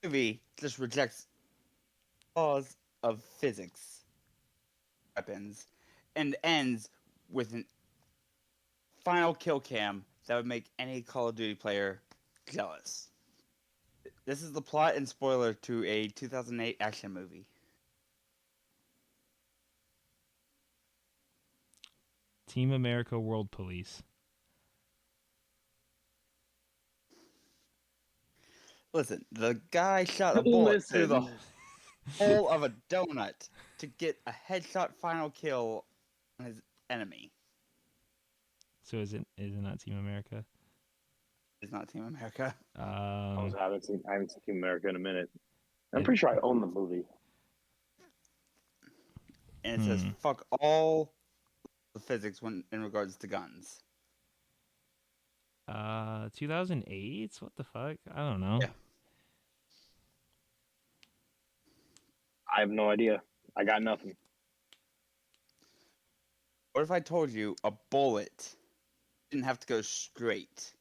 movie just rejects laws of physics, weapons, and ends with an final kill cam that would make any Call of Duty player jealous. This is the plot and spoiler to a 2008 action movie. Team America World Police. Listen, the guy shot a bullet through the Listen, hole of a donut to get a headshot final kill on his enemy. So is it not Team America? It's not Team America. Um, I haven't seen Team America in a minute. I'm it, pretty sure I own the movie. And it says fuck all the physics when in regards to guns. 2008. What the fuck? I don't know. Yeah. I have no idea. I got nothing. What if I told you a bullet didn't have to go straight?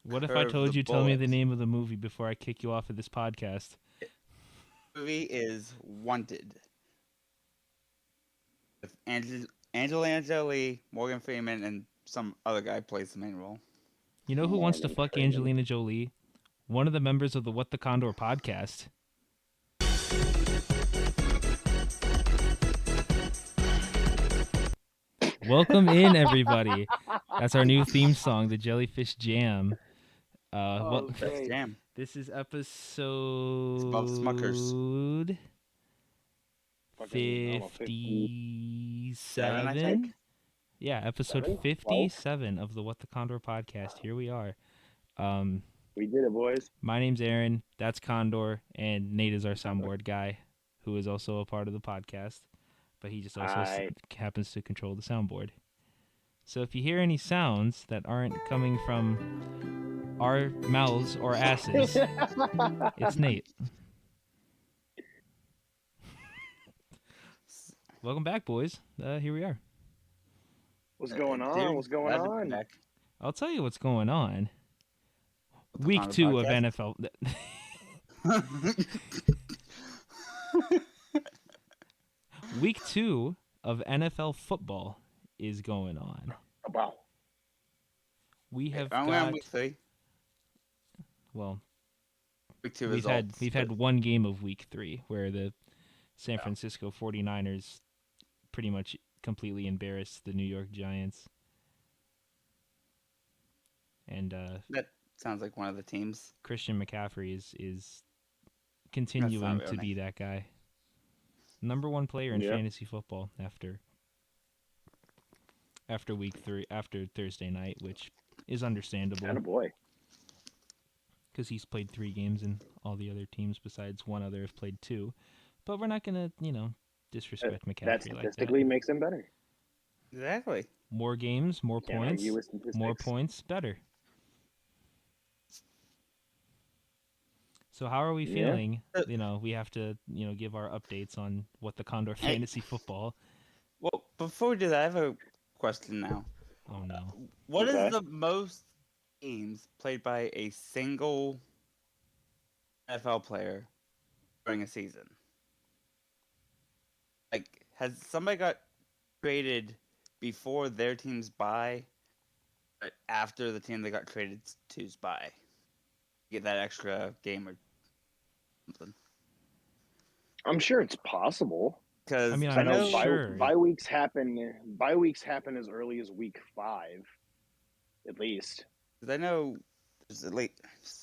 What if I told you tell me the name of the movie before I kick you off of this podcast? The movie is Wanted. With Angelina Jolie, Morgan Freeman, and some other guy plays the main role. You know who wants to Morgan fuck Freeman. Angelina Jolie? One of the members of the What the Condor podcast. Welcome in, everybody. That's our new theme song, the Jellyfish Jam. Best jam. This is Above episode Fucking, I don't know, 7, I 57. think. Yeah, episode 7? 57 of the What the Condor podcast. Here we are. We did it, boys. My name's Aaron. That's Condor, and Nate is our soundboard guy, who is also a part of the podcast, but he just also happens to control the soundboard. So if you hear any sounds that aren't coming from our mouths or asses, it's Nate. Welcome back, boys. Here we are. What's going on? Dude, What's going glad to be on? back. I'll tell you what's going on. With the Week Condor 2 of podcast. NFL. Week 2 of NFL football is going on. Wow. We have Only got on week 3. well, Week 2 we've results. had one game of week 3 where the San Francisco 49ers pretty much completely embarrassed the New York Giants. And That sounds like one of the teams. Christian McCaffrey is continuing to be that guy. Number 1 player in fantasy football after week 3, after Thursday night, which is understandable. Attaboy. Because he's played 3 games and all the other teams besides one other have played 2. But we're not going to, disrespect McCaffrey That statistically makes him better. Exactly. More games, more Can't points. argue with statistics. More points, better. So how are we feeling? We have to, give our updates on what the Condor fantasy football. Well, before we do that, I have a question now. Oh no. What is the most games played by a single NFL player during a season? Like, has somebody got traded before their team's bye, but after the team they got traded to's bye? Get that extra game or something. I'm sure it's possible. Because I'm know sure. Bye weeks happen. Bye weeks happen as early as week 5, at least. Because I know there's at least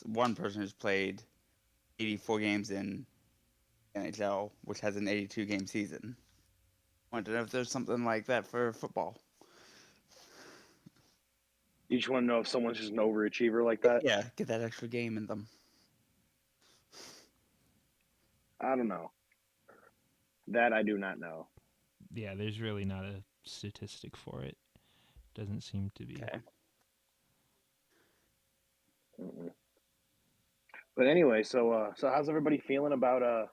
one person who's played 84 games in NHL, which has an 82 game season. I want to know if there's something like that for football. You just want to know if someone's just an overachiever like that? Yeah, get that extra game in them. I don't know. That I do not know. Yeah, there's really not a statistic for it. Doesn't seem to be. Okay. Mm-mm. But anyway, so how's everybody feeling about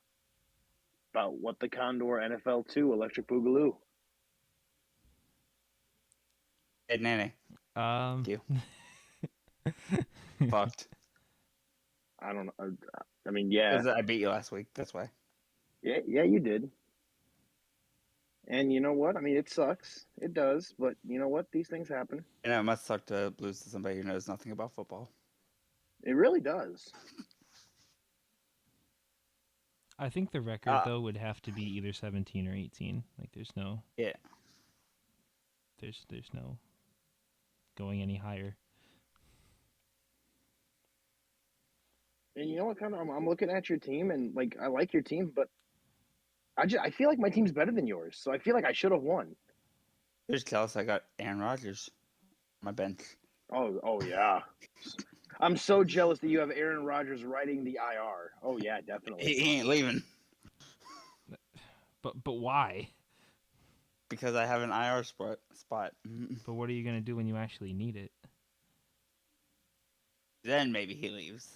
What the Condor NFL 2 Electric Boogaloo? Hey, Nanny. Thank you. Fucked. I don't know. I mean, yeah, 'Cause I beat you last week. That's why. yeah, you did. And you know what? I mean, it sucks. It does. But you know what? These things happen. You know, it must suck to lose to somebody who knows nothing about football. It really does. I think the record though would have to be either 17 or 18. Like there's no Yeah. there's no going any higher. And you know what? Kind of, I'm looking at your team, and like, I like your team, but I feel like my team's better than yours. So I feel like I should have won. You're jealous I got Aaron Rodgers on my bench. Oh yeah. I'm so jealous that you have Aaron Rodgers riding the IR. Oh yeah, definitely. He ain't leaving But why? because I have an IR spot. But what are you gonna do when you actually need it? Then maybe he leaves.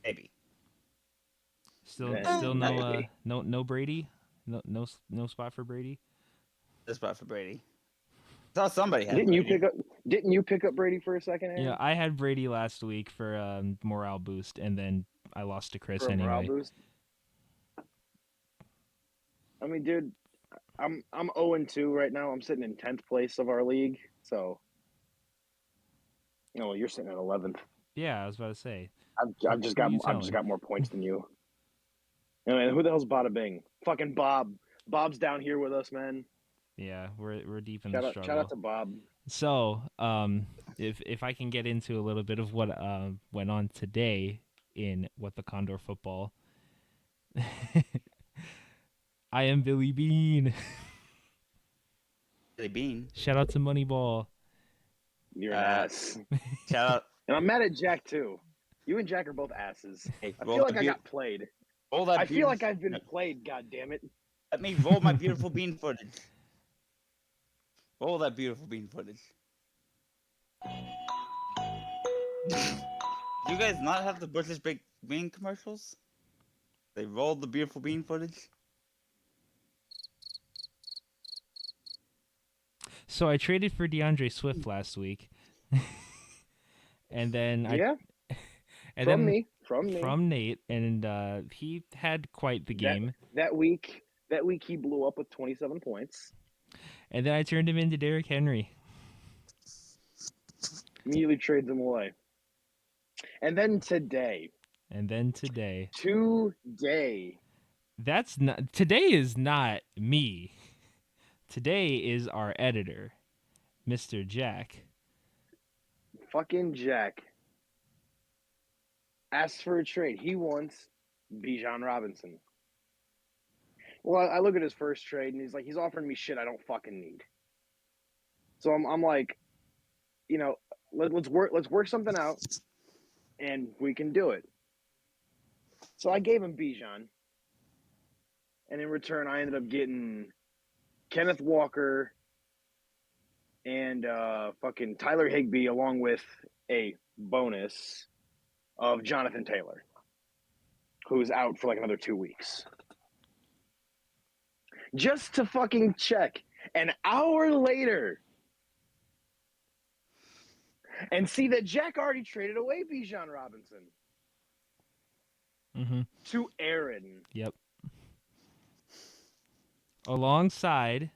Maybe. Still Then no maybe. no Brady? No spot for Brady? The spot for Brady. I thought somebody had Didn't Brady. you pick up Brady for a second? Aaron? Yeah, I had Brady last week for morale boost, and then I lost to Chris For a morale anyway. boost. I mean, dude, I'm 0-2 right now. I'm sitting in 10th place of our league. So, you know, you're sitting at 11th. Yeah, I was about to say. I've just Who got you I've just telling? got more points than you. And who the hell's Bada Bing? Fucking Bob. Bob's down here with us, man. Yeah, we're deep in the struggle. Shout out to Bob. So, if I can get into a little bit of what went on today in What the Condor Football, I am Billy Bean. Billy Bean. Shout out to Moneyball. You're an ass. Shout out. And I'm mad at Jack too. You and Jack are both asses. Hey, I feel like I got played. I feel like I've been played. God damn it! Let me roll my beautiful bean footage. Roll that beautiful bean footage. Do you guys not have the Bush's Baked Bean commercials? They rolled the beautiful bean footage. So I traded for DeAndre Swift last week, and then from me, from Nate, and he had quite the game. That week he blew up with 27 points. And then I turned him into Derrick Henry. Immediately trades him away. And then today. That's not today is not me. Today is our editor, Mr. Jack. Fucking Jack asks for a trade. He wants Bijan Robinson. Well, I look at his first trade, and he's offering me shit I don't fucking need. So I'm like, you know, let's work something out, and we can do it. So I gave him Bijan, and in return, I ended up getting Kenneth Walker and fucking Tyler Higbee, along with a bonus of Jonathan Taylor, who's out for like another 2 weeks. Just to fucking check an hour later and see that Jack already traded away Bijan Robinson to Aaron. Yep. Alongside.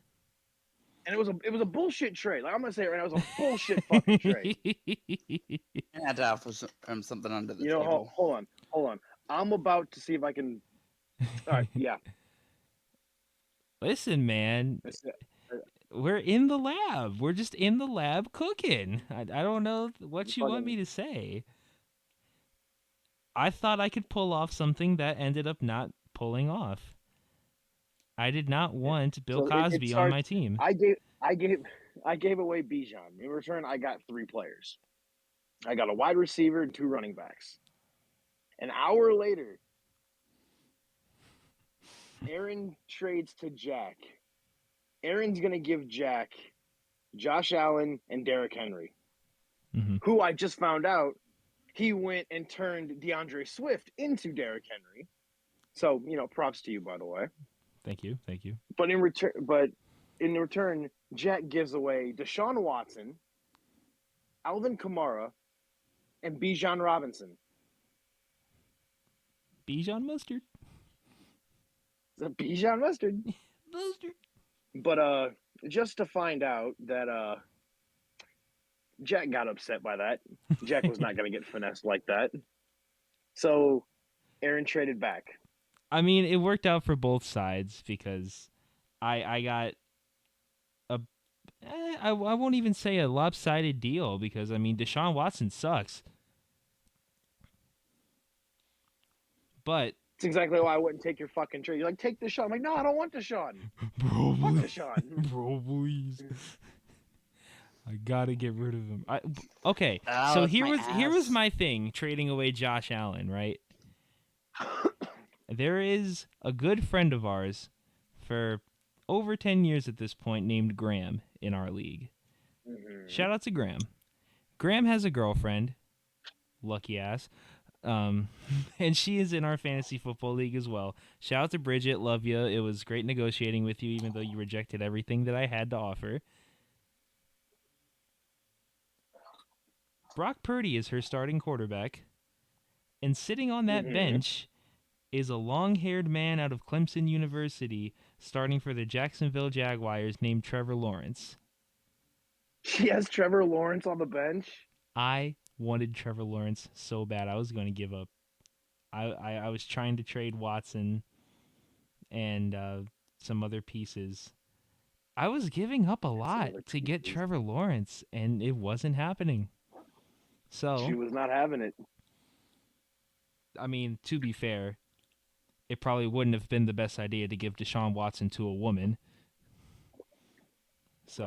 And it was a bullshit trade. Like, I'm gonna say it right now, it was a bullshit fucking trade. I had to offer something under the you know, table. hold on. I'm about to see if I can. All right, yeah. Listen, man. We're in the lab. We're just in the lab cooking. I don't know what you want me to say. I thought I could pull off something that ended up not pulling off. I did not want Bill Cosby on my team. I gave away Bijan. In return, I got 3 players. I got a wide receiver and 2 running backs. An hour later, Aaron trades to Jack. Aaron's going to give Jack Josh Allen and Derrick Henry, who I just found out he went and turned DeAndre Swift into Derrick Henry. So, you know, props to you, by the way. Thank you. But in return, Jack gives away Deshaun Watson, Alvin Kamara, and Bijan Robinson. Bijan Mustard. It's a Bijan Mustard. Mustard. But just to find out that Jack got upset by that. Jack was not going to get finessed like that. So Aaron traded back. I mean, it worked out for both sides because I got a I won't even say a lopsided deal because I mean Deshaun Watson sucks. But It's exactly why I wouldn't take your fucking trade. You're like, take Deshaun. I'm like, no, I don't want Deshaun. bro, Fuck Deshaun. bro, please. I gotta get rid of him. Okay, Ow, so that's here my was ass. my thing trading away Josh Allen, right? There is a good friend of ours for over 10 years at this point named Graham in our league. Mm-hmm. Shout out to Graham. Graham has a girlfriend, lucky ass, and she is in our fantasy football league as well. Shout out to Bridget, love you. It was great negotiating with you, even though you rejected everything that I had to offer. Brock Purdy is her starting quarterback, and sitting on that bench is a long-haired man out of Clemson University starting for the Jacksonville Jaguars named Trevor Lawrence. She has Trevor Lawrence on the bench. I wanted Trevor Lawrence so bad I was going to give up. I was trying to trade Watson and some other pieces. I was giving up a lot to get Trevor Lawrence, and it wasn't happening. So She was not having it. I mean, to be fair, it probably wouldn't have been the best idea to give Deshaun Watson to a woman. So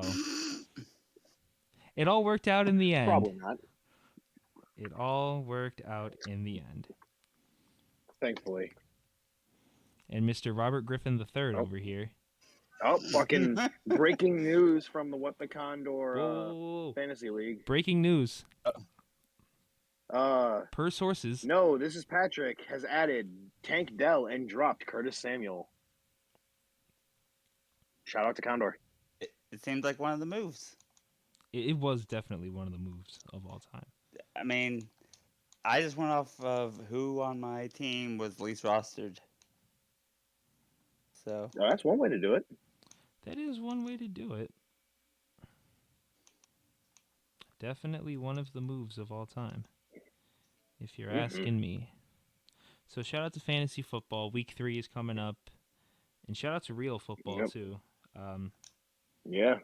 it all worked out in the end. Probably not. It all worked out in the end. Thankfully. And Mr. Robert Griffin III over here. Oh, fucking breaking news from the What the Condor Whoa. Fantasy League. Breaking news. Per sources. No, this is Patrick has added Tank Dell and dropped Curtis Samuel. Shout out to Condor. It seemed like one of the moves. It was definitely one of the moves of all time. I mean, I just went off of who on my team was least rostered. So Oh, that's one way to do it. That is one way to do it. Definitely one of the moves of all time, if you're asking me. So shout out to fantasy football. Week 3 is coming up. And shout out to real football, too. Yeah.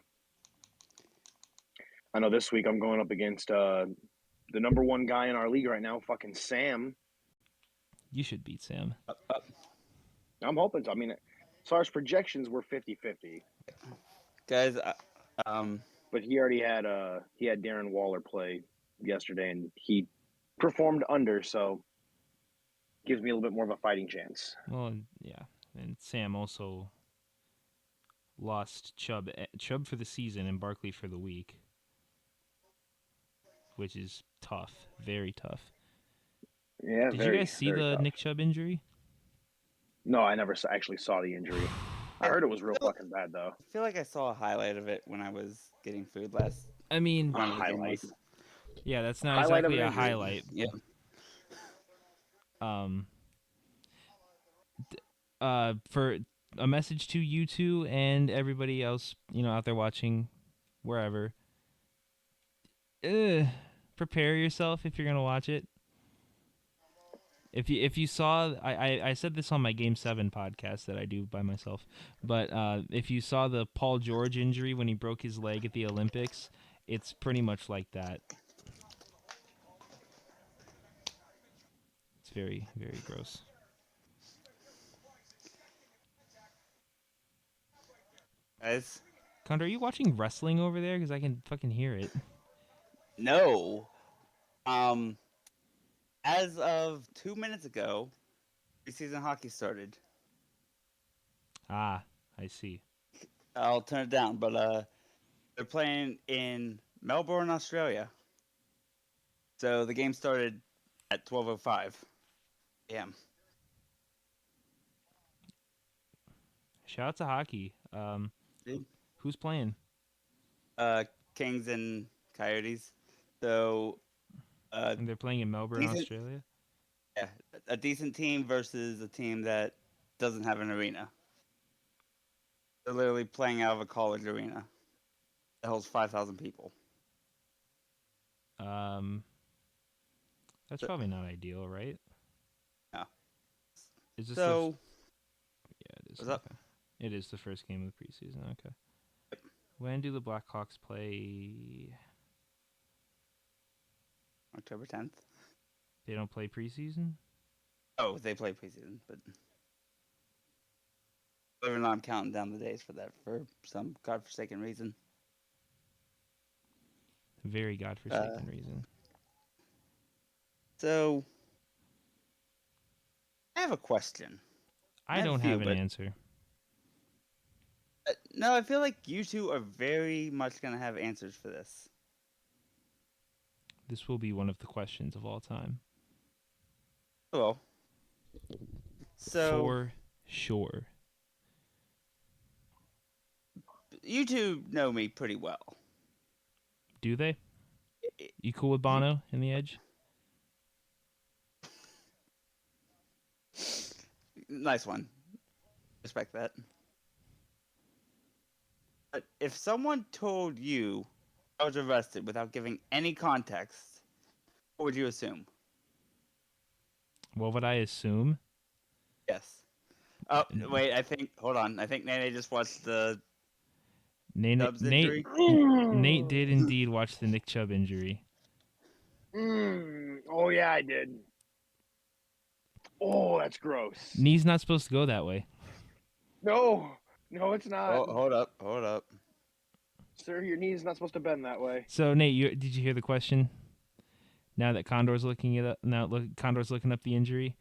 I know this week I'm going up against the number one guy in our league right now, fucking Sam. You should beat Sam. I'm hoping so. I mean, as far as projections, we're 50-50. guys, But he already had Darren Waller play yesterday, and he performed under, so gives me a little bit more of a fighting chance. Well, yeah. And Sam also lost Chubb for the season and Barkley for the week, which is tough. Very tough. Yeah, Did you guys see the tough. Nick Chubb injury? No, I never actually saw the injury. I heard it was real fucking bad, though. I feel like I saw a highlight of it when I was getting food last. I mean, one of the game highlight. was. yeah, that's not Highlight of exactly an a injury. highlight. Yeah. For a message to you two and everybody else, out there watching, wherever. Prepare yourself if you're gonna watch it. If you saw, I said this on my Game 7 podcast that I do by myself, but if you saw the Paul George injury when he broke his leg at the Olympics, it's pretty much like that. It's very, very gross. Guys, Condor, are you watching wrestling over there? Because I can fucking hear it. no. As of 2 minutes ago, preseason hockey started. Ah, I see. I'll turn it down, but they're playing in Melbourne, Australia. So the game started at 12:05 a.m. Shout out to hockey. Dude. Who's playing? Kings and Coyotes. So And they're playing in Melbourne, decent- Australia. Yeah, a decent team versus a team that doesn't have an arena. They're literally playing out of a college arena that holds 5,000 people. That's So- probably not ideal, right? No. Is this So, yeah, it is. what's up? Okay. It is the first game of the preseason. Okay. When do the Blackhawks play? October 10th. They don't play preseason? Oh, they play preseason, but believe it or not, I'm counting down the days for that for some godforsaken reason. Very godforsaken reason. So, I have a question. I have a don't few, have an but- answer. No, I feel like you two are very much going to have answers for this. This will be one of the questions of all time. Well, so For sure. you two know me pretty well. Do they? You cool with Bono in the Edge? Nice one. Respect that. But if someone told you I was arrested without giving any context, what would you assume? What would I assume? Yes. Oh, wait, hold on. I think Nene just watched the Nate, Dubs Nate, injury. Nate did indeed watch the Nick Chubb injury. Oh yeah, I did. Oh, that's gross. Knee's not supposed to go that way. No, it's not. Oh, hold up. Sir, your knee's not supposed to bend that way. So Nate, did you hear the question? Now that Condor's looking it up, Condor's looking up the injury.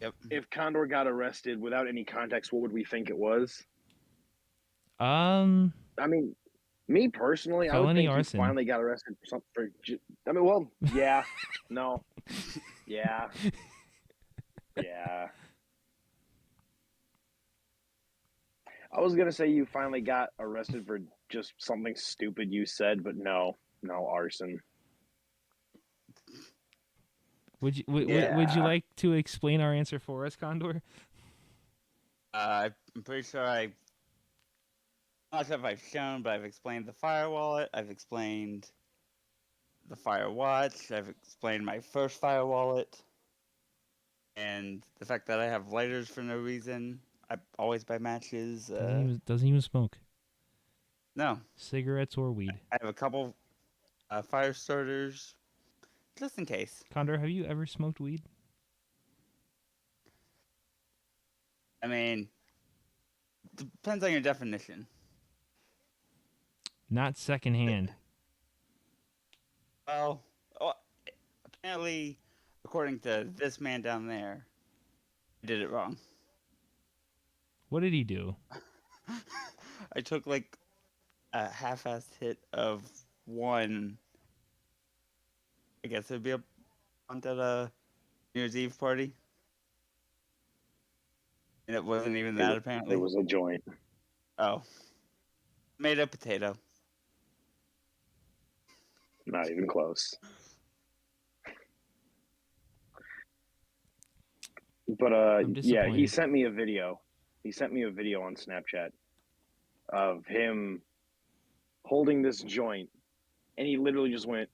Yep. If Condor got arrested without any context, what would we think it was? I I mean, me personally, I would Felony think arson. he finally got arrested for something. I mean, well, yeah, no, yeah, yeah. I was gonna say you finally got arrested for just something stupid you said, but no, arson. would you would you Yeah. like to explain our answer for us, Condor? I'm pretty sure I'm not sure if I've shown, but I've explained the Fire Wallet. I've explained the Fire Watch. I've explained my first Fire Wallet. And the fact that I have lighters for no reason. I always buy matches. Doesn't even smoke No. cigarettes or weed. I have a couple fire starters. Just in case. Condor, have you ever smoked weed? I mean, depends on your definition. Not secondhand. Well, apparently, according to this man down there, I did it wrong. What did he do? I took like a half-assed hit of one. I guess it'd be a punt at a New Year's Eve party. And it wasn't even that, apparently. It was a joint. Oh. Made a potato. Not even close. But I'm yeah, he disappointed. sent me a video. He sent me a video on Snapchat of him holding this joint, and he literally just went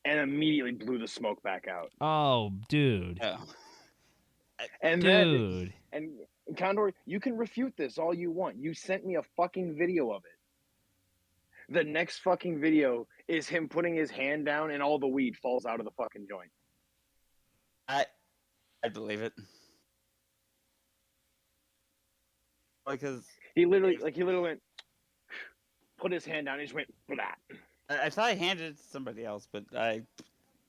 and immediately blew the smoke back out. Oh, dude. Oh. And Dude. then, and Condor, you can refute this all you want. You sent me a fucking video of it. The next fucking video is him putting his hand down and all the weed falls out of the fucking joint. I believe it. Because He literally went, put his hand down and just went, blah. I thought I handed it to somebody else, but I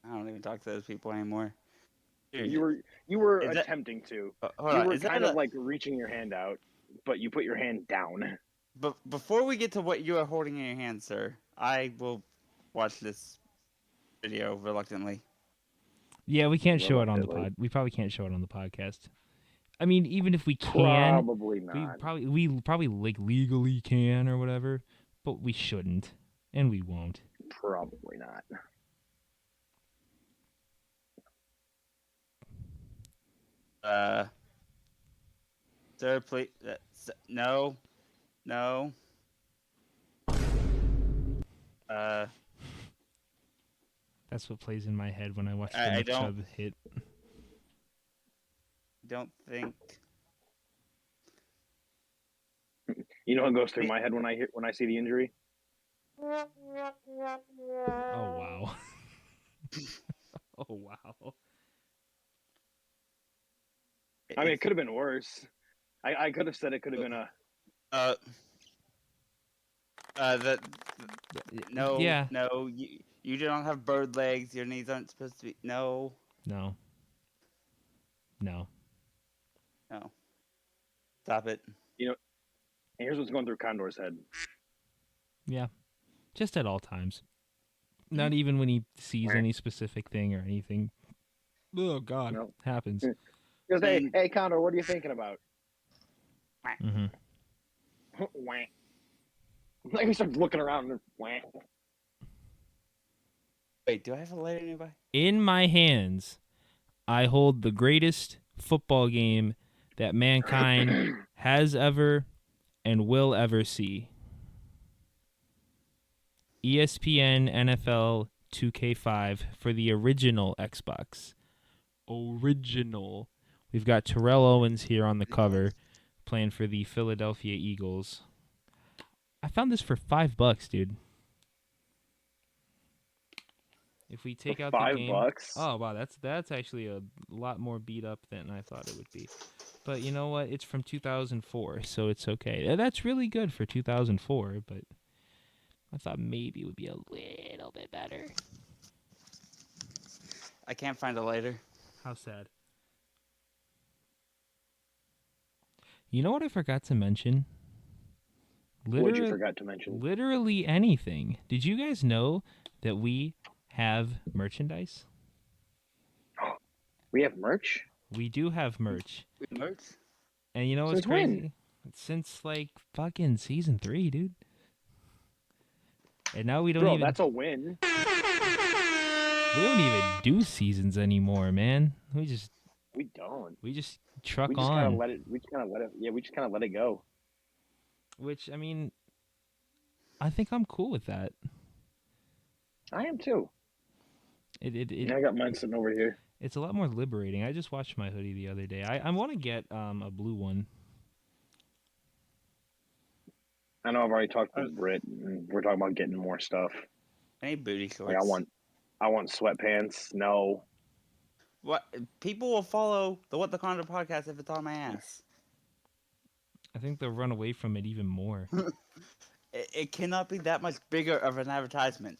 don't even talk to those people anymore. Dude, You were Is that- attempting to. hold You on. were Is that kind of like reaching your hand out, but you put your hand down. But before we get to what you are holding in your hand, sir, I will watch this video reluctantly. Yeah, we can't show it on the Reluctantly. pod. We probably can't show it on the podcast. I mean, even if we can, Probably not. we probably like legally can or whatever, but we shouldn't, and we won't. Probably not. Sir, please. No. No. That's what plays in my head when I watch the I don't McSub hit. don't think. You know what goes through my head when I see the injury? Oh wow. Oh wow. I mean, it could have been worse. I could have said it could have been a. The no, Yeah. no, you don't have bird legs. Your knees aren't supposed to be. No, No. No. no. Stop it. And here's what's going through Condor's head. Yeah. Just at all times. Not even when he sees Right. any specific thing or anything. Oh God. Nope. Happens. He goes, hey, Condor, what are you thinking about? Mm-hmm. Wah. Like he starts looking around and wah. Wait, do I have a lighter nearby? In my hands, I hold the greatest football game that mankind has ever and will ever see. ESPN NFL 2K5 for the original Xbox. Original. We've got Terrell Owens here on the cover playing for the Philadelphia Eagles. I found this for $5, dude. If we take out the game, $5. oh wow, that's actually a lot more beat up than I thought it would be. But you know what? It's from 2004, so it's okay. That's really good for 2004, but I thought maybe it would be a little bit better. I can't find a lighter. How sad. You know what I forgot to mention? What you forgot to mention? Literally anything. Did you guys know that we have merchandise? We have merch? We do have merch. Merch? And you know what's Since when? crazy? Since like fucking season 3, dude. And now we don't Bro, even that's a win. we don't even do seasons anymore, man. We just truck We just on. kind of let it. We just kind of let it go. Which I mean, I think I'm cool with that. I am too. I got mine sitting over here. It's a lot more liberating. I just watched my hoodie the other day. I want to get a blue one. I know I've already talked to Britt, and we're talking about getting more stuff. Any booty shorts? Like I want sweatpants. No. What? People will follow the What the Condor podcast if it's on my ass. I think they'll run away from it even more. It cannot be that much bigger of an advertisement.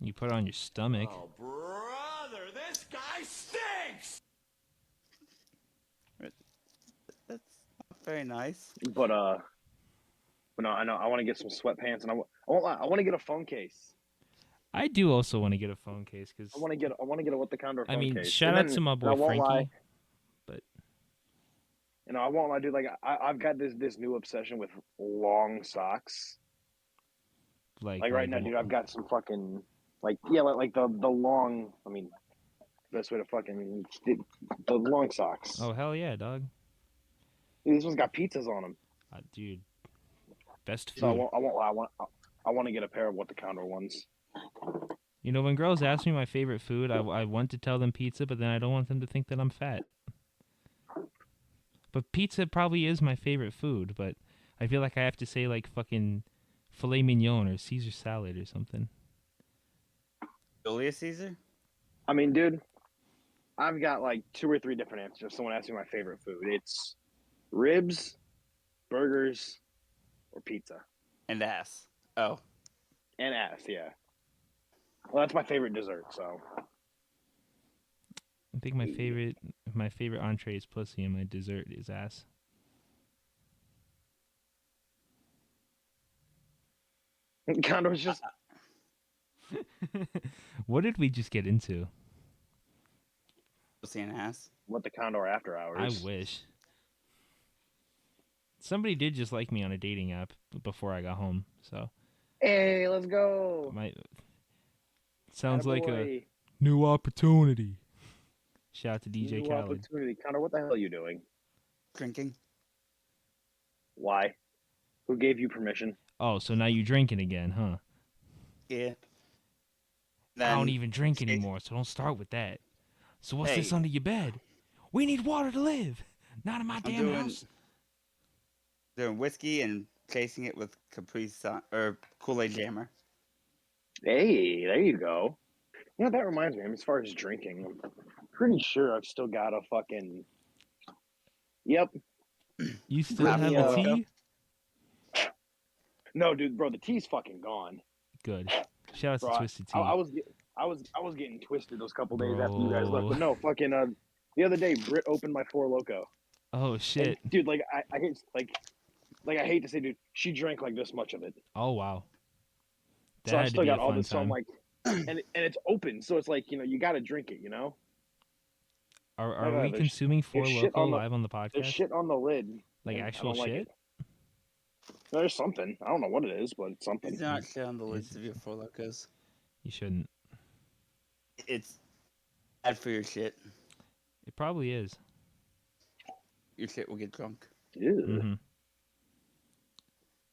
You put it on your stomach. Oh, brother, this guy stinks! That's not very nice. But no, I know I want to get some sweatpants, and I want to get a phone case. I do also want to get a phone case because I want to get a What the Condor phone case. shout out to my boy Frankie. Lie, but I won't lie, dude. Like I've got this new obsession with long socks. Like right now, dude, I've got some fucking like the long. I mean, best way to fucking the long socks. Oh hell yeah, dog. Dude, this one's got pizzas on them. Dude, best food. So I won't lie. I want to get a pair of What the Condor ones. You know, when girls ask me my favorite food, I want to tell them pizza, but then I don't want them to think that I'm fat. But pizza probably is my favorite food, but I feel like I have to say like fucking filet mignon or Caesar salad or something. Julius Caesar? I mean, dude, I've got like 2 or 3 different answers. If someone asks me my favorite food, it's ribs, burgers, or pizza. And ass. Oh. And ass, yeah. Well, that's my favorite dessert, so. I think my favorite entree is pussy and my dessert is ass. Condor's just. What did we just get into? Pussy and ass. What the Condor after hours. I wish. Somebody did just like me on a dating app before I got home, so. Hey, let's go. Sounds like a Attaboy. new opportunity. Shout out to DJ New Khaled. opportunity. Connor, what the hell are you doing? Drinking. Why? Who gave you permission? Oh, so now you drinking again, huh? Yeah. I don't Then even drink it- anymore, so don't start with that. So what's Hey. this under your bed? We need water to live. Not in my I'm damn doing house. doing whiskey and chasing it with Capri Sun or Kool-Aid Jammer. Hey, there you go. You know, that reminds me, as far as drinking, I'm pretty sure I've still got a fucking. Yep. You still Let have me, the Four Loko. tea? No, dude, bro, the tea's fucking gone. Good. Shout out Bro, to Twisted Tea. I was getting twisted those couple days after you guys left, Bro. but no, fucking the other day Britt opened my Four Loco. Oh And, shit. dude, like I hate like I hate to say, dude, she drank like this much of it. Oh wow. That So I had to still be a got all fun this. So I'm time. like, and it's open, so it's like, you know, you got to drink it, you know. Are no, we there's- consuming Four there's shit Loco on the- live on the There's podcast? shit on the lid. Like and I actual don't like shit? it. There's something. I don't know what it is, but it's something. These are not shit on the Is lids it- of your Four Locos. You shouldn't. It's bad for your shit. It probably is. Your shit will get drunk. Ew. Mm-hmm.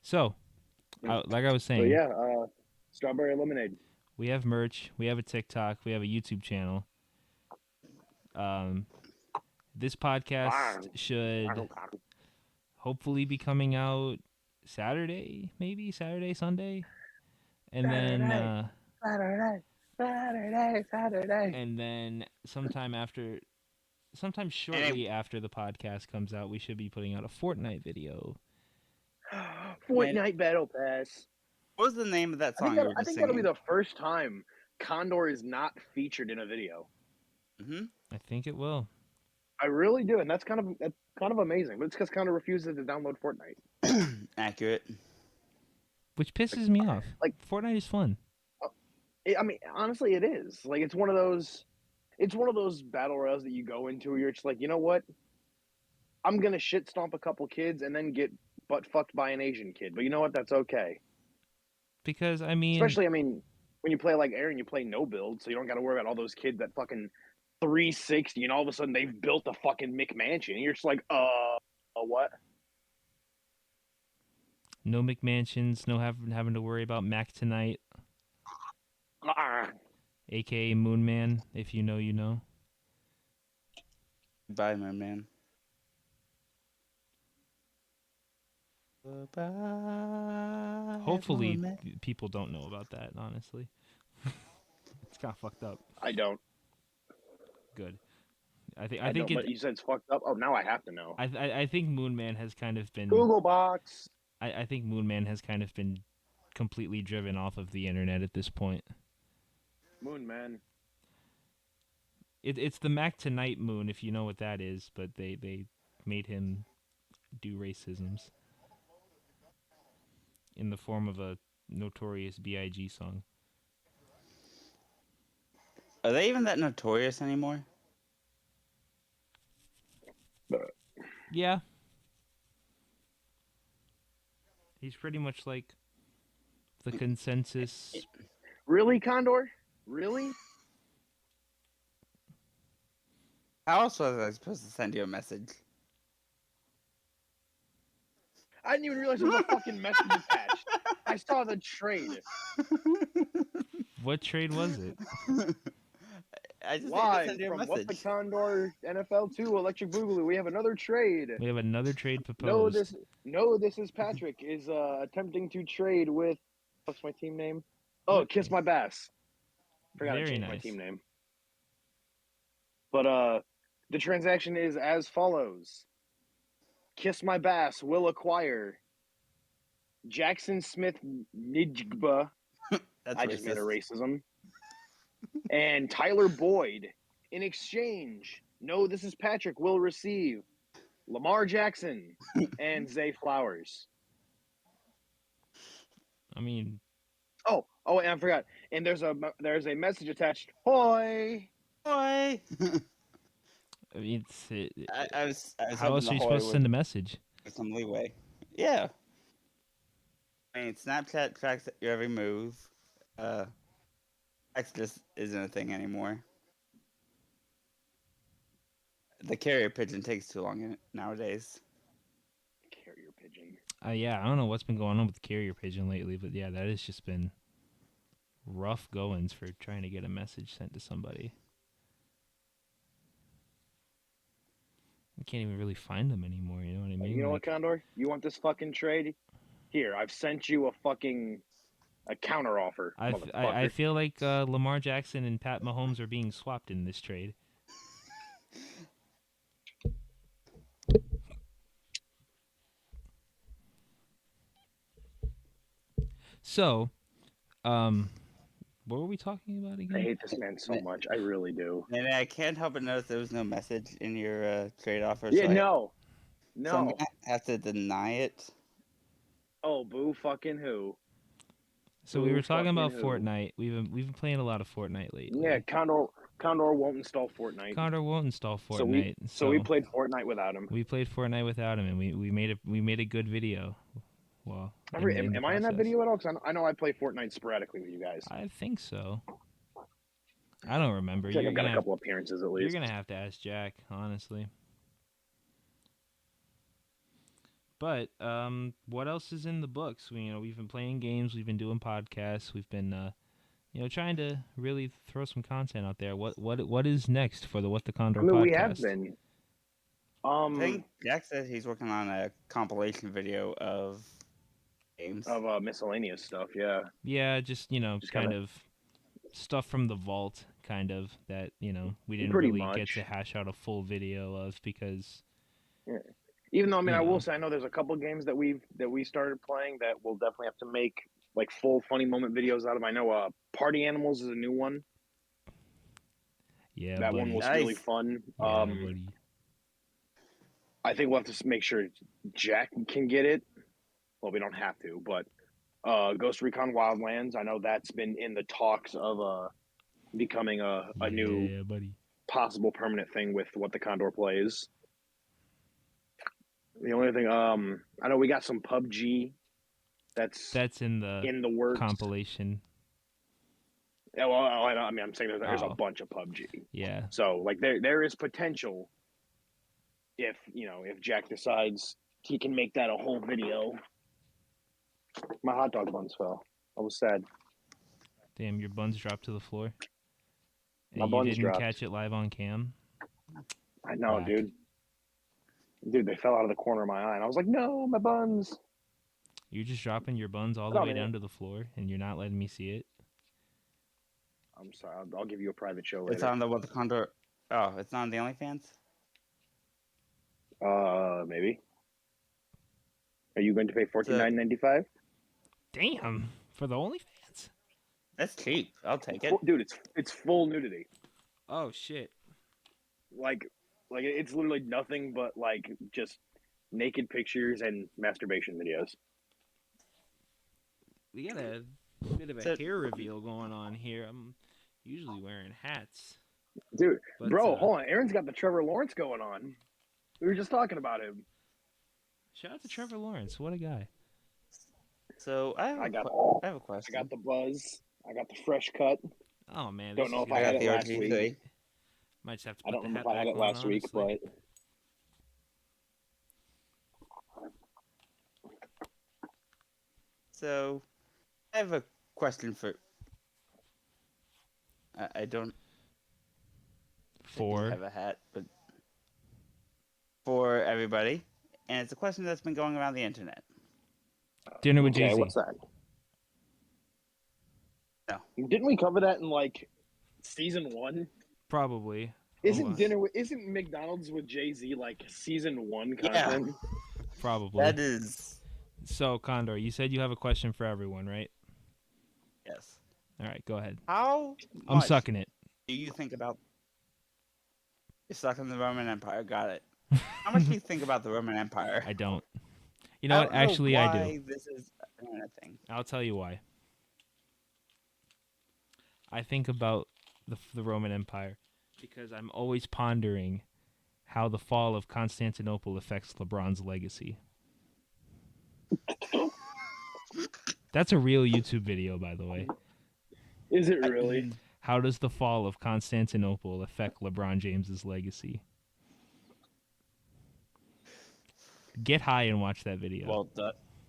So, like I was So saying, yeah, strawberry lemonade. we have merch, we have a TikTok, we have a YouTube channel. This podcast should hopefully be coming out Saturday, maybe Saturday, Sunday, and then Saturday. and then sometime shortly after the podcast comes out, we should be putting out a Fortnite video. Fortnite Battle Pass. What was the name of that I song think, you that, were I just think that'll be singing? the first time Condor is not featured in a video. Mm-hmm. I think it will. I really do, and that's kind of amazing. But it's because Condor refuses to download Fortnite. Accurate. Which pisses me off. Like- Fortnite is fun. I mean, honestly, it is. Like, it's one of those battle royals that you go into where you're just like, you know what? I'm gonna shit stomp a couple kids and then get butt fucked by an Asian kid. But you know what? That's okay. Because I mean, Especially, I mean, when you play like Aaron, you play no build, so you don't got to worry about all those kids that fucking 360, and all of a sudden they've built a fucking McMansion, and you're just like, what? no McMansions, no having to worry about Mac tonight, Ah. aka Moon Man. If you know, you know. Bye, my man. Bye. Hopefully, people don't know about that. Honestly, it's kind of fucked up. I don't. Good. I I think don't, but you said it's fucked up. Oh, now I have to know. I think Moon Man has kind of been. Google Box. I think Moon Man has kind of been completely driven off of the internet at this point. Moon Man. It's the Mac Tonight Moon, if you know what that is, but they made him do racisms in the form of a Notorious B.I.G. song. Are they even that notorious anymore? Yeah. He's pretty much like the consensus. Really, Condor? Really? How else was I supposed to send you a message? I didn't even realize there was a fucking message attached. I saw the trade. What trade was it? I just need to Live send you a from What the message. Condor NFL 2 Electric Boogaloo. We have another trade. We have another trade No, proposed. this is Patrick is attempting to trade with what's my team name? Oh, Kiss My Bass. Forgot to Very change my nice. team name. But the transaction is as follows. Kiss My Bass will acquire Jackson Smith Nijgba. That's I just made a racist. racism. And Tyler Boyd. In exchange, no, this is Patrick, will receive Lamar Jackson and Zay Flowers. I mean, Oh, and I forgot. And there's a message attached. Hoy. Boy. it's I was how else are hoping you the supposed to Hoy send a message? with some leeway. Yeah. I mean, Snapchat tracks your every move. Text just isn't a thing anymore. the carrier pigeon takes too long nowadays. Carrier pigeon. Yeah, I don't know what's been going on with the carrier pigeon lately, but yeah, that has just been rough goings for trying to get a message sent to somebody. You can't even really find them anymore. You know what I mean? You know what, Like, Condor? You want this fucking trade? Here, I've sent you a counter offer, I motherfucker. feel like Lamar Jackson and Pat Mahomes are being swapped in this trade. So, what were we talking about I again? hate this man so much. I really do. And I can't help but notice there was no message in your trade offer. Yeah, so I'm no. gonna have to deny it. Oh, boo fucking who? So we were Who talking about fucking who? Fortnite. We've been playing a lot of Fortnite lately. Yeah, Condor won't install Fortnite. Condor won't install So Fortnite, we played Fortnite without him. we played Fortnite without him, and we made a good video. Well, in the Am I in that process. video at all? Because I know I play Fortnite sporadically with you guys. I think so. I don't remember. I think I've got a couple appearances at You're least. gonna have to ask Jack, honestly. But what else is in the books? We've been playing games, we've been doing podcasts, we've been trying to really throw some content out there. What is next for the What the Condor I mean, podcast? we have been. I think Jack said he's working on a compilation video of games. Of miscellaneous stuff, yeah. Yeah, just Just kind kinda- of stuff from the vault, kind of that we didn't Pretty really get much. to hash out a full video of because Even though, I mean, I you know. will say I know there's a couple games that we started playing that we'll definitely have to make like full funny moment videos out of. I know Party Animals is a new one. Yeah, That buddy. one was Nice. really fun. Yeah, buddy. I think we'll have to make sure Jack can get it. Well, we don't have to, but Ghost Recon Wildlands, I know that's been in the talks of becoming a new Yeah, buddy. possible permanent thing with What the Condor plays. The only thing, I know we got some PUBG that's in the in the works. compilation. Yeah, well, I mean, I'm saying there's Oh. a bunch of PUBG. Yeah. So, like, there is potential if Jack decides he can make that a whole video. My hot dog buns fell. I was sad. Damn, your buns dropped to the floor. My And you buns didn't dropped. catch it live on cam. I know, Whack. dude. Dude, they fell out of the corner of my eye, and I was like, "No, my buns." You're just dropping your buns all the No, way man. down to the floor, and you're not letting me see it. I'm sorry. I'll give you a private show It's later. on the What the Condor. Oh, it's not on the OnlyFans. Maybe. Are you going to pay $49.95? Damn, for the OnlyFans. That's cheap. I'll take it. Dude, it's full nudity. Oh shit. Like it's literally nothing but like just naked pictures and masturbation videos. We got a bit of a So- hair reveal going on here. I'm usually wearing hats. Dude, But, bro, hold on. Aaron's got the Trevor Lawrence going on. We were just talking about him. Shout out to Trevor Lawrence. What a guy. So I have I a got question. the buzz. I got the fresh cut. Oh man. Don't this know is if I I gonna had got it the last week. RG3. Might just have to I put don't the remember hat if I had back it last on, week, honestly. but So I have a question for. I don't For have a hat, but for everybody, and it's a question that's been going around the internet. dinner with okay, Jay-Z. what's that? No. Didn't we cover that in like season 1? Probably. Isn't Almost. isn't McDonald's with Jay-Z like season 1 Yeah. content? Probably. That is So, Condor, you said you have a question for everyone, right? yes. All right, go ahead. How I'm much sucking it. do you think about? You're stuck in the Roman Empire. Got it. How much do you think about the Roman Empire? I don't. You know what? don't know Actually, I do. why This is a thing. I'll tell you why. I think about the Roman Empire because I'm always pondering how the fall of Constantinople affects LeBron's legacy. That's a real YouTube video, by the way. Is it really? How does the fall of Constantinople affect LeBron James's legacy? Get high and watch that video.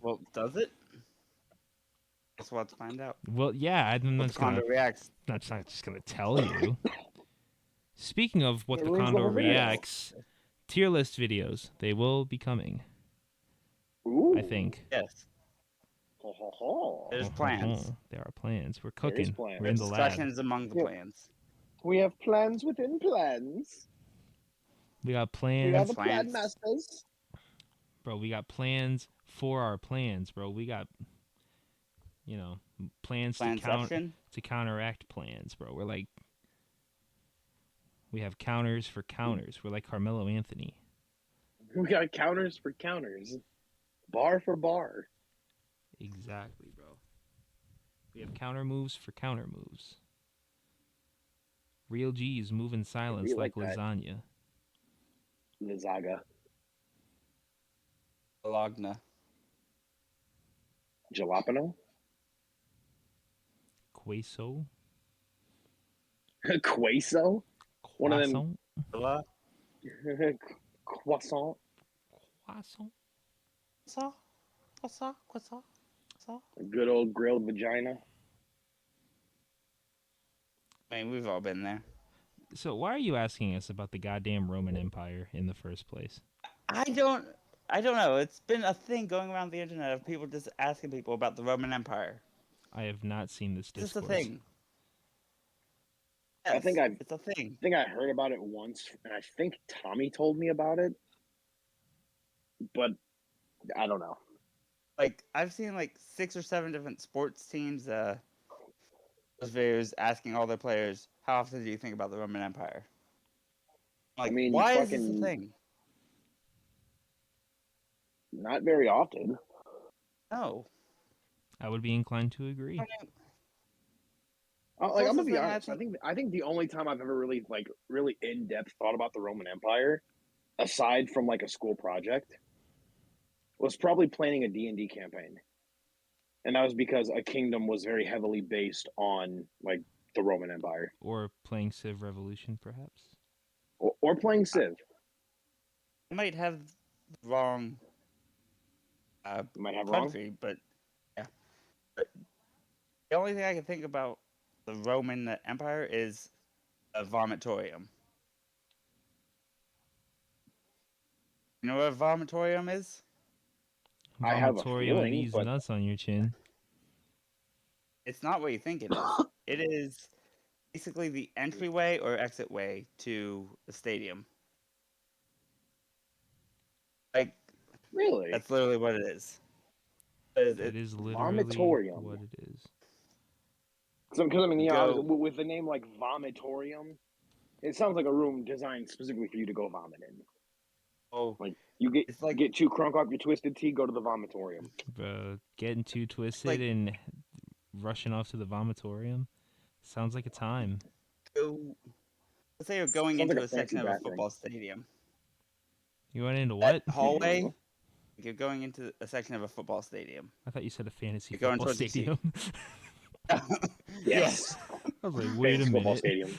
Well, does it? Guess we'll have to find out. Well, yeah, I'm not What just the Condor gonna, reacts. not just gonna tell you. Speaking of what It the ruins the Condor whole video. reacts, tier list videos. They will be coming, Ooh. I think. Yes, Ho, ho, ho. there's plans. There are plans. We're There is cooking. plans. We're in There's the lab. discussions among the Yeah. plans. We have plans within plans. We got We are plans, the plan Plans. masters. bro. We got plans for our plans, bro. We got, plans Planception. to counteract plans, bro. We're like, we have counters for counters. We're like Carmelo Anthony. We got counters for counters. Bar for bar. Exactly, bro. We have counter moves for counter moves. Real G's move in silence you like like that. lasagna. Lazaga. Bologna. Jalapeno. Queso. Queso. One of them- Croissant. Villa. Croissant. Croissant. Croissant. A good old grilled vagina. I mean, we've all been there. So why are you asking us about the goddamn Roman Empire in the first place? I don't know. It's been a thing going around the internet of people just asking people about the Roman Empire. I have not seen this It's just discourse. a thing. I think I've- It's a thing. I think I heard about it once, and I think Tommy told me about it. But I don't know. Like, I've seen like 6 or 7 different sports teams those videos asking all their players, how often do you think about the Roman Empire? Like, I mean, why is this a fucking- thing? Not very often. No. I would be inclined to agree. I mean, Like, I'm gonna Closest be thing I honest. think- I think the only time I've ever really in depth thought about the Roman Empire, aside from like a school project, was probably planning a D&D campaign, and that was because a kingdom was very heavily based on like the Roman Empire, Or playing Civ Revolution, perhaps. or playing Civ. I might have the wrong You might have wrong. country, but yeah. But the only thing I can think about the Roman Empire is a vomitorium. You know what a vomitorium is? I have a Vomitorium feeling, these but- nuts on your chin. It's not what you think it is. It is basically the entryway or exit way to the stadium. Like, Really? that's literally what it is. It is literally Vomitorium. what it is. Because I mean, yeah, Go- with the name like Vomitorium, it sounds like a room designed specifically for you to go vomit in. Oh, Like you get it's like get too crunk off your twisted tea, go to the Vomitorium. Getting too twisted like- and rushing off to the vomitorium. Sounds like a time. let's say you're going Sounds into like a a section of fancy a bathroom. football stadium. You went into what? That hallway, you're going into a section of a football stadium. I thought you said a fantasy You're going football towards the seat. stadium. Yes. I was like, wait a Football minute. stadium.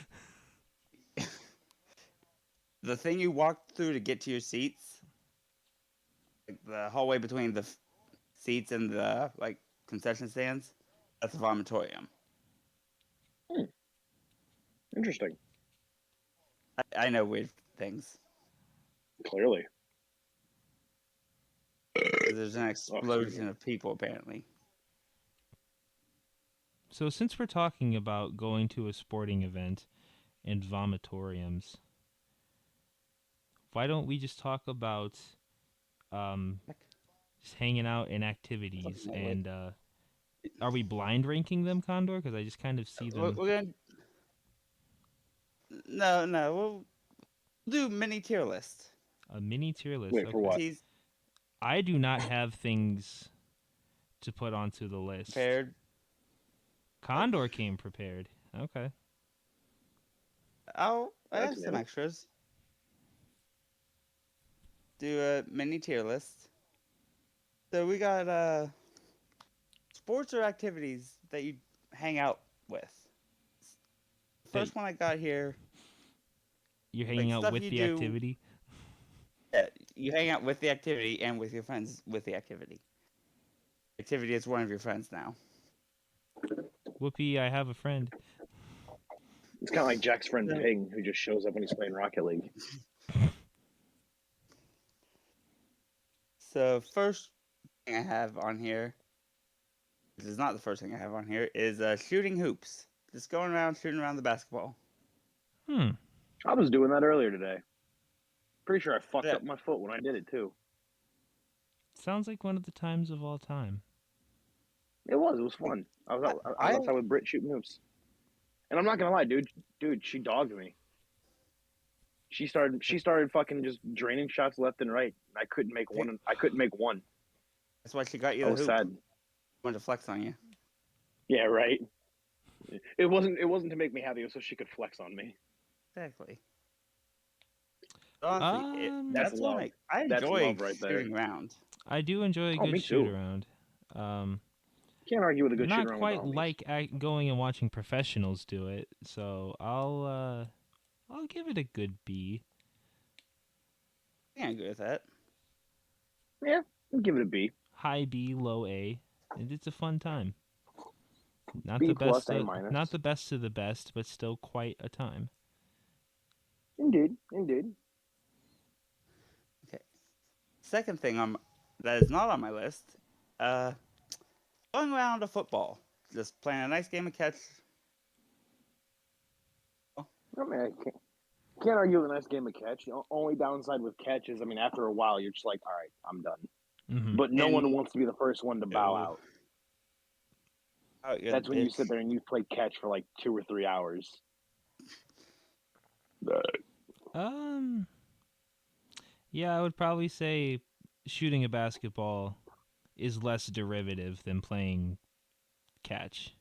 The thing you walk through to get to your seats, like the hallway between the seats and the like concession stands, that's a vomitorium. Interesting. I know weird things. Clearly. 'Cause there's an explosion of people apparently. So since we're talking about going to a sporting event and vomitoriums, why don't we just talk about just hanging out and activities? Something like- And are we blind ranking them, Condor? Because I just kind of see We're, them. we're gonna. No, we'll do mini tier list. A mini tier list. Wait, for what? He's I do not have things to put onto the list. prepared. Condor came prepared. Okay. I have That's some new. extras. Do a mini tier list. So we got sports or activities that you hang out with. First one I got here. You're hanging out stuff with you the do- activity. Yeah, you hang out with the activity and with your friends with the activity. Activity is one of your friends now. Whoopee, I have a friend. It's kind of like Jack's friend Ping, who just shows up when he's playing Rocket League. So first thing I have on here, which is not the first thing I have on here, is shooting hoops. Just going around shooting around the basketball. I was doing that earlier today. Pretty sure I fucked Yeah. up my foot when I did it too. Sounds like one of the times of all time. It was fun. I was outside with Britt shooting hoops, and I'm not gonna lie, dude, she dogged me. She started fucking just draining shots left and right. I couldn't make one. That's why she got you I the was hoop. sad. Wanted to flex on you. Yeah, right. It wasn't to make me happy. It was so she could flex on me. Exactly. Honestly, That's that's love. what I That's enjoy love right there. shooting around. I do enjoy a Oh, good me shoot too. around. Can't argue with a good shoot Not around quite with the homies. like going and watching professionals do it, so I'll give it a good B. I can't agree with that. Yeah, I'll give it a B. High B, low A, and it's a fun time. Not B the plus, best, A minus. not the best of the best, but still quite a time. Indeed. Okay. Second thing that is not on my list, going around a football. Just playing a nice game of catch. I mean, I can't argue with a nice game of catch. The only downside with catch is, I mean, after a while, you're just like, all right, I'm done. Mm-hmm. But no And- one wants to be the first one to bow out. Oh, you're That's the when you bitch. sit there and you play catch for like 2 or 3 hours. Yeah, I would probably say shooting a basketball is less derivative than playing catch.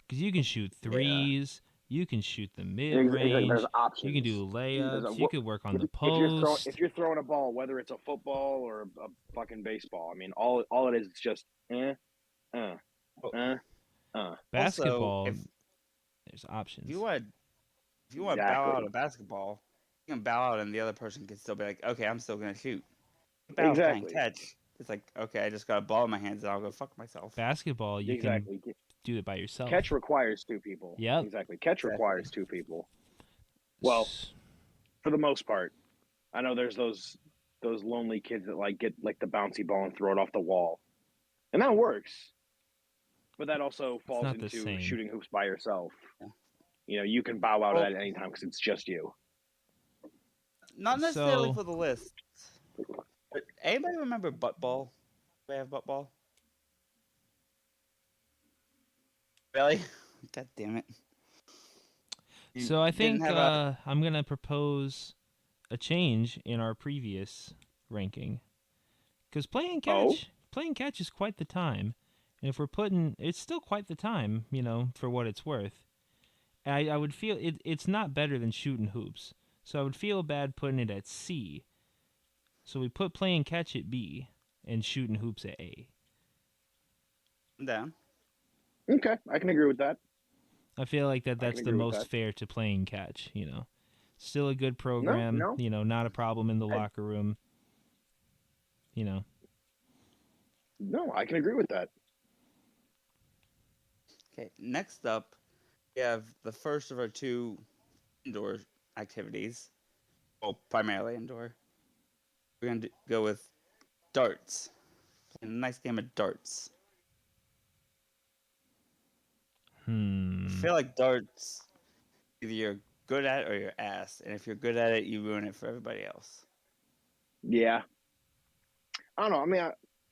Because you can shoot threes, you can shoot the mid range, There's options. you can do layups, you can work on the If you're, post. if you're throwing a ball, whether it's a football or a fucking baseball, I mean, all it is just Basketball, Also, there's options. if you want to bow Exactly. out a basketball, you can bow out and the other person can still be like, okay, I'm still gonna shoot. Bow Exactly. playing catch. It's like, okay, I just got a ball in my hands and I'll go fuck myself. Basketball, you can do it by yourself. Catch requires 2 people. Yep. Exactly. Catch requires 2 people. Well, for the most part. I know there's those lonely kids that like get like the bouncy ball and throw it off the wall. And that works. But that also falls not the into same. shooting hoops by yourself. Yeah. You know, you can bow out at any time because it's just you. Not necessarily So- for the list. But anybody remember butt ball? Do they have butt ball? Really? God damn it. You So I didn't think have I'm gonna propose a change in our previous ranking, because playing catch is quite the time, and if we're putting, it's still quite the time, for what it's worth. I would feel it's not better than shooting hoops, so I would feel bad putting it at C. So we put playing catch at B and shooting hoops at A. I'm down. Okay, I can agree with that. I feel like that's the agree with most that. fair to playing catch, Still a good program, No. Not a problem in the locker room, No, I can agree with that. Okay, next up, we have the first of our 2 indoor activities. Well, primarily indoor. We're going to go with darts. A nice game of darts. I feel like darts, either you're good at it or you're ass. And if you're good at it, you ruin it for everybody else. Yeah. I don't know. I mean,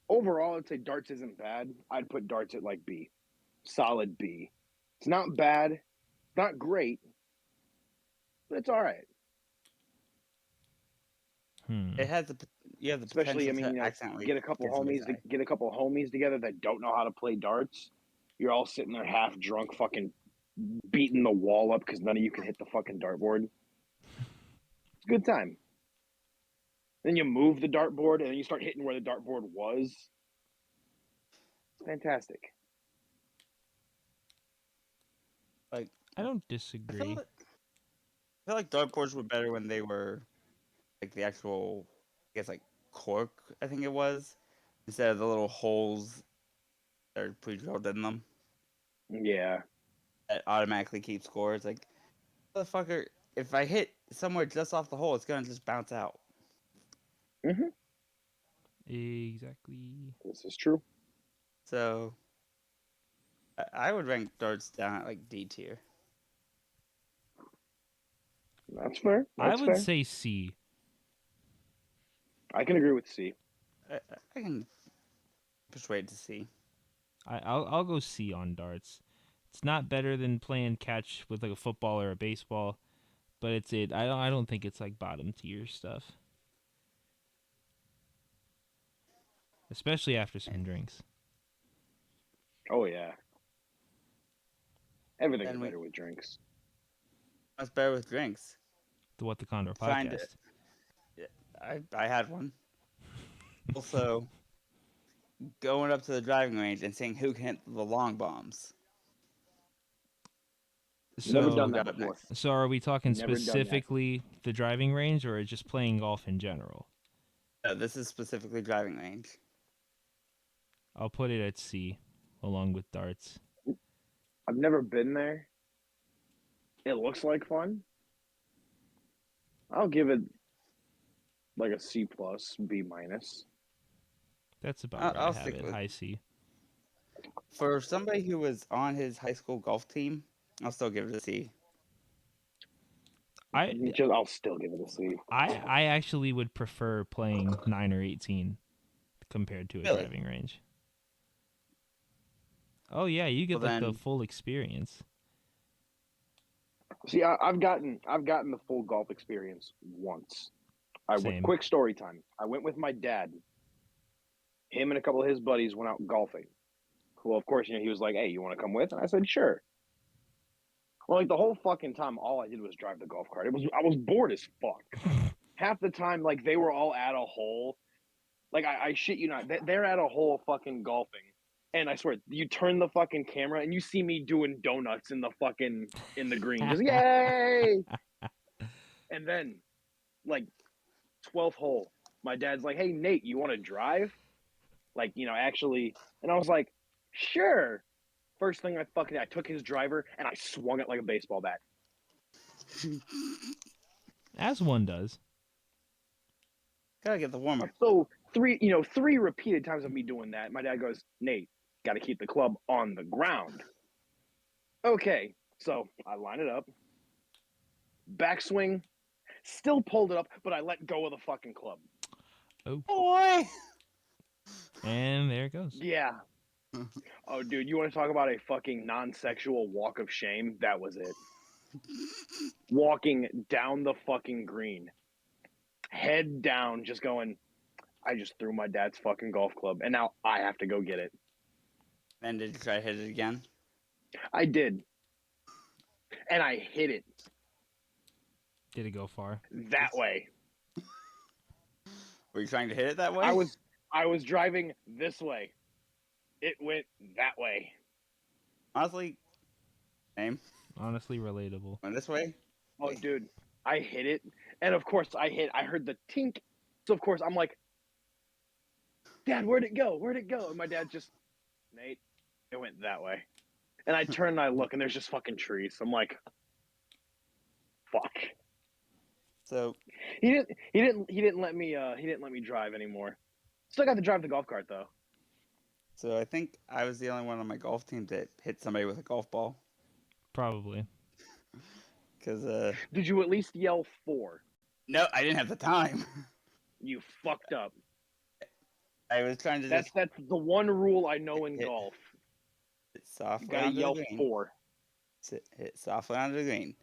overall, I'd say darts isn't bad. I'd put darts at like B. Solid B. It's not bad. It's not great. But it's all right. It has you have the Especially, potential to to accidentally get a couple homies together that don't know how to play darts. You're all sitting there half drunk, fucking beating the wall up because none of you can hit the fucking dartboard. It's a good time. Then you move the dartboard and then you start hitting where the dartboard was. It's fantastic. Like, I don't I disagree. feel like dartboards were better when they were like the actual guess like cork, I think it was, instead of the little holes that are pre-drilled in them Yeah. that automatically keep score. It's like, motherfucker, if I hit somewhere just off the hole, it's gonna just bounce out. Exactly. This is true. So I would rank darts down at like D tier. That's fair. I That's would fair. say C. I can agree with C. I can persuade to C. I'll go C on darts. It's not better than playing catch with like a football or a baseball, but it's it. I don't think it's like bottom tier stuff. Especially after some drinks. Oh yeah. Everything's Then we- better with drinks. That's better with drinks. The What the Condor Trying to- podcast. I had one. Also, going up to the driving range and seeing who can hit the long bombs. Never So, done got that up before. next. so are we talking Never done that. specifically the driving range or just playing golf in general? No, this is specifically driving range. I'll put it at C, along with darts. I've never been there. It looks like fun. I'll give it like a C plus, B minus. That's about I'll- where I'll I have stick it. with- High C. For somebody who was on his high school golf team, I'll still give it a C. I'll still give it a C. I actually would prefer playing 9 or 18 compared to a Really? driving range. Oh yeah, you get Well, like the then- full experience. See, I've gotten the full golf experience once. Same. Quick story time. I went with my dad. Him and a couple of his buddies went out golfing. Well, of course, he was like, "Hey, you want to come with?" And I said, "Sure." Well, like the whole fucking time, all I did was drive the golf cart. I was bored as fuck. Half the time, like they were all at a hole. Like I shit you not, they're at a hole fucking golfing. And I swear, you turn the fucking camera and you see me doing donuts in the green, just yay! And then, like, 12th hole, my dad's like, "Hey Nate, you want to drive? Like, actually." And I was like, "Sure." First thing I took his driver and I swung it like a baseball bat. As one does. Gotta get the warm up. So three repeated times of me doing that. My dad goes, "Nate, got to keep the club on the ground." Okay, so I line it up, backswing, still pulled it up, but I let go of the fucking club. Boy! And there it goes. Yeah. Oh, dude, you want to talk about a fucking non-sexual walk of shame? That was it. Walking down the fucking green, head down, just going, I just threw my dad's fucking golf club, and now I have to go get it. Then did you try to hit it again? I did. And I hit it Did it go far? that way. Were you trying to hit it that way? I was driving this way. It went that way. Honestly, same. Honestly relatable. Went this way. Oh, dude, I hit it, and of course I heard the tink, so of course I'm like, "Dad, where'd it go? Where'd it go?" And my dad just, "Nate, it went that way." And I turn and I look, and there's just fucking trees. I'm like, "Fuck." So He didn't let me drive anymore. Still got to drive the golf cart though. So I think I was the only one on my golf team that hit somebody with a golf ball. Probably. Because, Did you at least yell 4? no, I didn't have the time. You fucked up. I was trying to That's just the one rule I know in Hit. golf. hit You softly gotta onto yell the green. 4. Hit softly onto the green.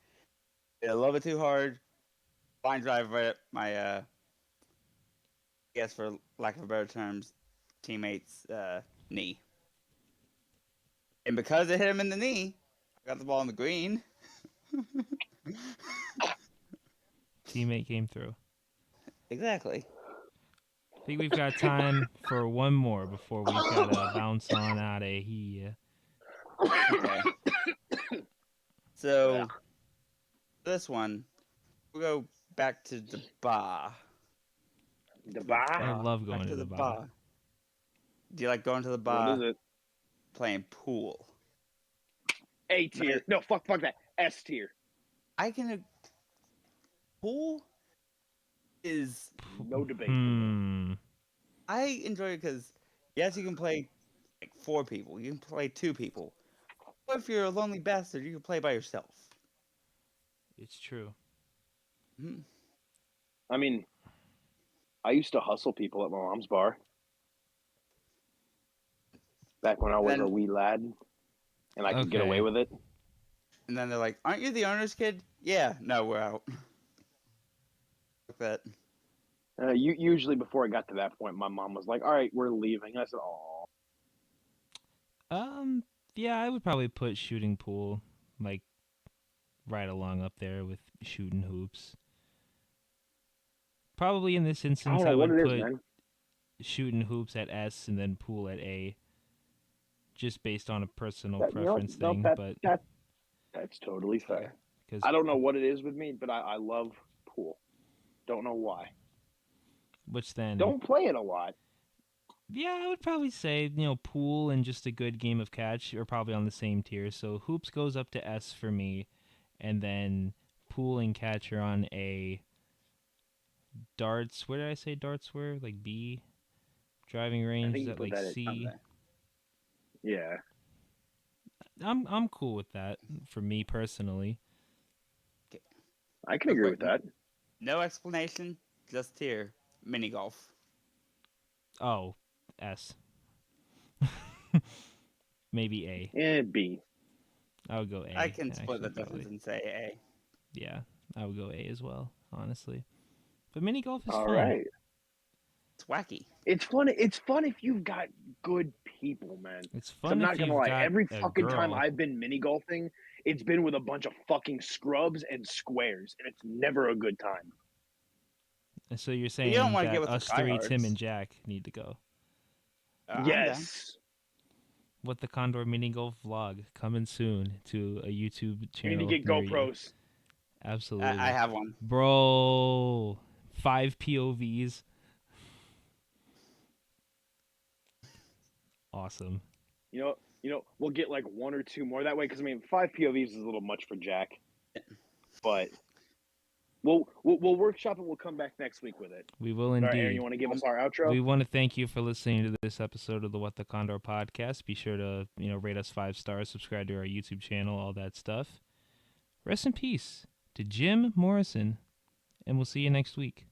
Hit a little bit too hard. Line drive right at my, I guess for lack of better terms, teammate's knee. And because it hit him in the knee, I got the ball in the green. Teammate came through. Exactly. I think we've got time for one more before we've got to bounce on out of here. Okay. So, this one, we'll go back to the bar. The bar. I love Back going to the bar. Do you like going to the What bar? is it? Playing pool? A tier. No, fuck that. S tier. I can. Pool is. No debate. I enjoy it because yes, you can play like 4 people. You can play 2 people. Or if you're a lonely bastard, you can play by yourself. It's true. Mhm. I mean, I used to hustle people at my mom's bar. Back when I was a Then- wee lad, and I could get away Okay. with it. And then they're like, "Aren't you the owner's kid?" Yeah. No, we're out. Fuck that. Usually before I got to that point, my mom was like, "All right, we're leaving." I said, "Oh, Yeah, I would probably put shooting pool like right along up there with shooting hoops. Probably in this I instance, don't I know what would it put is, man." shooting hoops at S and then pool at A, just based on a personal That- you know what? preference No, thing. that- But That's totally fair. because I don't know what it is with me, but I love pool. Don't know why. which then Don't play it a lot. yeah, I would probably say pool and just a good game of catch are probably on the same tier. So hoops goes up to S for me, and then pool and catch are on A. Darts, where did I say darts were? Like B. Driving range is you at put like that at C. Okay. Yeah. I'm cool with that for me personally. I can agree with that. No explanation, just here. Mini golf. Oh, S. Maybe A. B. I would go A. I can split the actually, difference probably. and say A. Yeah, I would go A as well, honestly. But mini golf is All fun. right. It's wacky. It's fun. It's fun if you've got good people, man. It's 'Cause I'm fun not if gonna you've lie. got Every a fucking time girl. I've been mini golfing, it's been with a bunch of fucking scrubs and squares, and it's never a good time. And so you're saying don't wanna that get with the us three, Tim tryhards. and Jack, need to go. I'm down. Yes. What the Condor mini golf vlog coming soon to a YouTube You channel. need to get near you. GoPros. Absolutely. I have one. Bro, 5 POVs. Awesome. You know, we'll get like 1 or 2 more that way. Because I mean, 5 POVs is a little much for Jack, but we'll workshop it. We'll come back next week with it. We will All indeed. right, Aaron, you want to give us our outro? We want to thank you for listening to this episode of the What the Condor podcast. Be sure to, rate us 5 stars, subscribe to our YouTube channel, all that stuff. Rest in peace to Jim Morrison, and we'll see you next week.